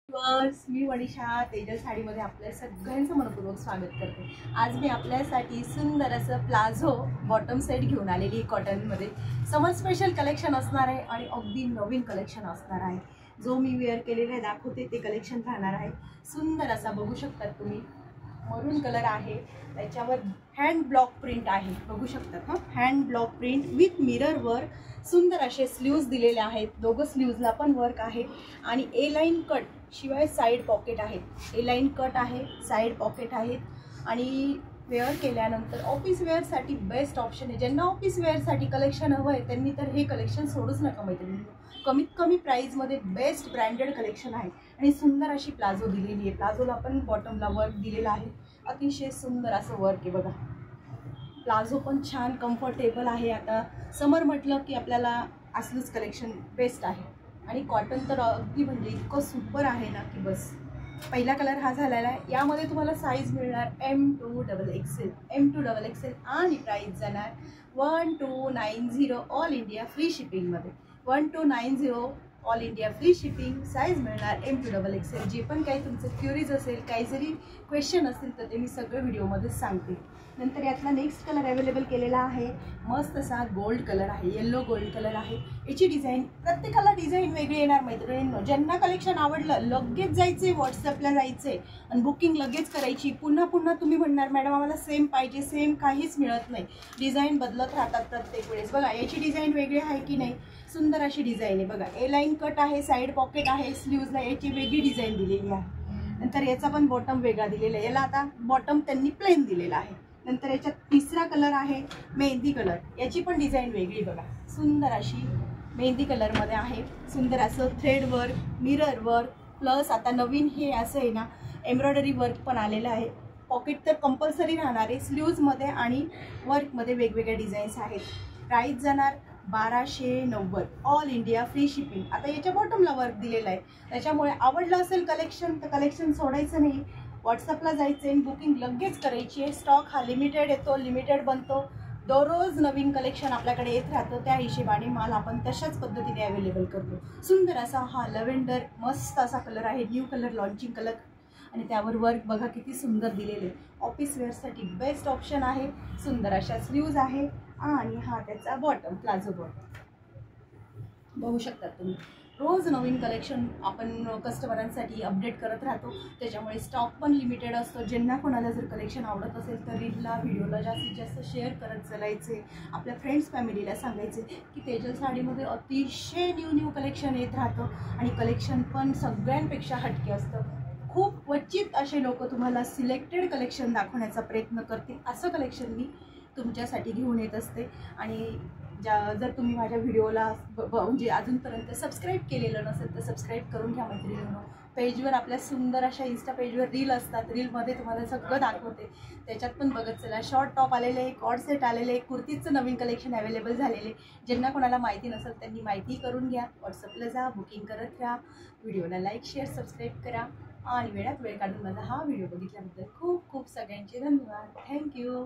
बस मी मनीषा तेजस साडीमध्ये आपल्या सगळ्यांचं मनपूर्वक स्वागत करते। आज मी आपल्यासाठी सुंदर असं प्लाझो बॉटम सेट घेऊन आलेली कॉटनमध्ये। समर स्पेशल कलेक्शन असणार आहे आणि अगदी नवीन कलेक्शन असणार आहे। जो मी वेअर केलेले दाखवते ते कलेक्शन राहणार आहे। सुंदर असा बघू शकता तुम्ही, मरून कलर आहे, त्याच्यावर हँड ब्लॉक प्रिंट आहे, बघू शकता हा hand block print with mirror work. सुंदर असे स्लीव्ज दिलेले आहेत, दोघं स्लीव्जला पण वर्क आहे आणि ए लाईन कट शिवाय साइड पॉकेट आहेत। ए लाईन कट आहे, साइड पॉकेट आहेत आणि वेअर केल्यानंतर ऑफिस वेअरसाठी बेस्ट ऑप्शन आहे। ज्यांना ऑफिस वेअरसाठी कलेक्शन हवं आहे त्यांनी तर हे कलेक्शन सोडूच नका मैत्रिणींनो। कमीत कमी प्राईजमध्ये बेस्ट ब्रँडेड कलेक्शन आहे आणि सुंदर अशी प्लाझो दिलेली आहे। प्लाझोला पण बॉटमला वर्क दिलेला आहे, अतिशय सुंदर असं वर्क आहे बघा। प्लाझो पण छान कम्फर्टेबल आहे। आता समर म्हटलं की आपल्याला असलंच कलेक्शन बेस्ट आहे आणि कॉटन तर अगदी म्हणजे इतकं सुपर आहे ना की बस। पहिला कलर हा झालेला आहे, यामध्ये तुम्हाला साईज मिळणार M2XXL, M2XXL आणि प्राइस जाणार 1290 ऑल इंडिया फ्री शिपिंगमध्ये। 1290 all India free shipping, size मिळणार M2XXL। जे पण काही तुमचं क्युरीज असेल, काही जरी क्वेश्चन असेल तर ते मी सगळं व्हिडिओमध्ये सांगते। नंतर यातला नेक्स्ट कलर अवेलेबल केलेला आहे, मस्त असा गोल्ड कलर आहे, येलो गोल्ड कलर आहे। याची डिझाईन प्रत्येकाला डिझाईन वेगळी येणार मैत्रिणींनो। ज्यांना कलेक्शन आवडलं लगेच जायचे, व्हॉट्सअपला जायचे आणि बुकिंग लगेच करायची। पुन्हा पुन्हा तुम्ही म्हणणार मॅडम आम्हाला सेम पाहिजे, सेम काहीच मिळत नाही, डिझाईन बदलत राहतात प्रत्येक वेळेस। बघा याची डिझाईन वेगळी आहे की नाही, सुंदर अशी डिझाईन आहे बघा। ए लाईन कट आहे, साइड पॉकेट आहे, स्लीव्जला याची वेगळी डिझाईन दिलेली आहे। नंतर याचा पण बॉटम वेगळा दिलेला आहे, याला आता बॉटम त्यांनी प्लेन दिलेला आहे। नंतर याच्यात तिसरा कलर आहे मेहंदी कलर, याची पण डिझाईन वेगळी बघा, सुंदर अशी मेहंदी कलरमध्ये आहे। सुंदर असं thread work, mirror work plus आता नवीन हे असं आहे ना एम्ब्रॉयडरी वर्क पण आलेलं आहे। पॉकेट तर कंपल्सरी राहणार आहे, स्लीव्जमध्ये आणि वर्कमध्ये वेगवेगळ्या डिझाईन्स आहेत। प्राईस जाणार 1290 ऑल इंडिया फ्री शिपिंग। आता याच्या बॉटमला वर्क दिलेला आहे, त्याच्यामुळे आवडलं असेल कलेक्शन तर कलेक्शन सोडायचं नाही, व्हॉट्सअपला जायचं आणि बुकिंग लगेच करायची आहे। स्टॉक हा लिमिटेड येतो, लिमिटेड बनतो, दररोज नवीन कलेक्शन आपल्याकडे येत राहतं, त्या हिशेबाने माल आपण तशाच पद्धतीने अवेलेबल करतो। सुंदर असा हा लव्हेंडर मस्त असा कलर आहे, न्यू कलर, लॉन्चिंग कलर आणि त्यावर वर्क बघा किती सुंदर दिलेले। ऑफिस वेअरसाठी बेस्ट ऑप्शन आहे। सुंदर अशा स्लीव्ज आहे आणि हा त्याचा बॉटम, प्लाझो बॉटम बघू शकता तुम्ही। रोज नवीन कलेक्शन आपण कस्टमरांसाठी अपडेट करत राहतो, त्याच्यामुळे स्टॉक पण लिमिटेड असतो। ज्यांना कोणाला जर कलेक्शन आवडत असेल तर रीलला, व्हिडिओला जास्तीत जास्त शेअर करत चालायचे, आपल्या फ्रेंड्स फॅमिलीला सांगायचे की तेजस साडीमध्ये अतिशय न्यू कलेक्शन येत राहतं आणि कलेक्शन पण सगळ्यांपेक्षा हटके असतं। खूप क्वचित असे लोक तुम्हाला सिलेक्टेड कलेक्शन दाखवण्याचा प्रयत्न करतील, असं कलेक्शन मी तुमच्यासाठी घेऊन येत असते। आणि जर तुम्ही माझ्या व्हिडिओला म्हणजे अजूनपर्यंत सबस्क्राईब केलेलं नसेल तर सबस्क्राईब करून घ्या मैत्रिणींनो। पेजवर आपल्या सुंदर अशा इंस्टा पेजवर रील असतात, रीलमध्ये तुम्हाला सगळं दाखवते, त्याच्यात पण बघत चला। शॉर्ट टॉप आलेले, कॉर्ड सेट आलेले, कुर्तीचं नवीन कलेक्शन अवेलेबल झालेले। ज्यांना कोणाला माहिती नसेल त्यांनी माहिती करून घ्या, व्हॉट्सअपला जा, बुकिंग करत राहा, व्हिडिओला लाईक शेअर सबस्क्राईब करा आणि वेळात वेळ काढून माझा हा व्हिडिओ बघितल्याबद्दल खूप खूप सगळ्यांचे धन्यवाद। थँक्यू।